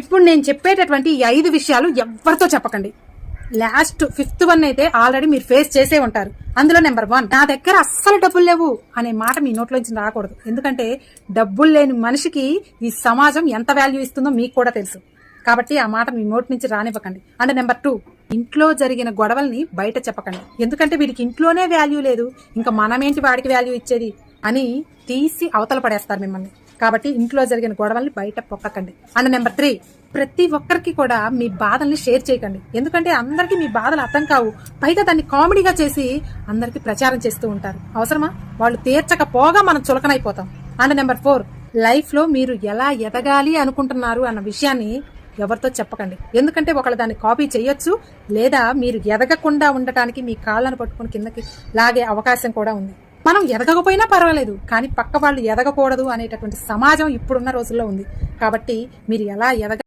ఇప్పుడు నేను చెప్పేటటువంటి ఈ 5 విషయాలు ఎవరితో చెప్పకండి. లాస్ట్ 5th వన్ అయితే ఆల్రెడీ మీరు ఫేస్ చేసే ఉంటారు. అందులో నెంబర్ 1, నా దగ్గర అస్సలు డబ్బులు లేవు అనే మాట మీ నోట్లోంచి రాకూడదు. ఎందుకంటే డబ్బులు లేని మనిషికి ఈ సమాజం ఎంత వాల్యూ ఇస్తుందో మీకు కూడా తెలుసు. కాబట్టి ఆ మాట మీ నోటి నుంచి రానివ్వకండి. అండ్ నెంబర్ 2, ఇంట్లో జరిగిన గొడవల్ని బయట చెప్పకండి. ఎందుకంటే వీడికి ఇంట్లోనే వాల్యూ లేదు, ఇంకా మనమేంటి వాడికి వాల్యూ ఇచ్చేది అని తీసి అవతల పడేస్తారు మిమ్మల్ని. కాబట్టి ఇంట్లో జరిగిన గొడవల్ని బయట పొక్కకండి. అండ్ నెంబర్ 3, ప్రతి ఒక్కరికి కూడా మీ బాధల్ని షేర్ చేయకండి. ఎందుకంటే అందరికీ మీ బాధలు అర్థం కావు. పైగా దాన్ని కామెడీగా చేసి అందరికి ప్రచారం చేస్తూ ఉంటారు. అవసరమా? వాళ్ళు తీర్చకపోగా మనం చులకనైపోతాం. అండ్ నెంబర్ 4, లైఫ్ లో మీరు ఎలా ఎదగాలి అనుకుంటున్నారు అన్న విషయాన్ని ఎవరితో చెప్పకండి. ఎందుకంటే ఒకళ్ళు దాన్ని కాపీ చేయొచ్చు, లేదా మీరు ఎదగకుండా ఉండటానికి మీ కాళ్ళను పట్టుకుని కిందకి లాగే అవకాశం కూడా ఉంది. మనం ఎదగకపోయినా పర్వాలేదు, కానీ పక్క వాళ్ళు ఎదగకూడదు అనేటటువంటి సమాజం ఇప్పుడున్న రోజుల్లో ఉంది. కాబట్టి మీరు ఎలా ఎదగ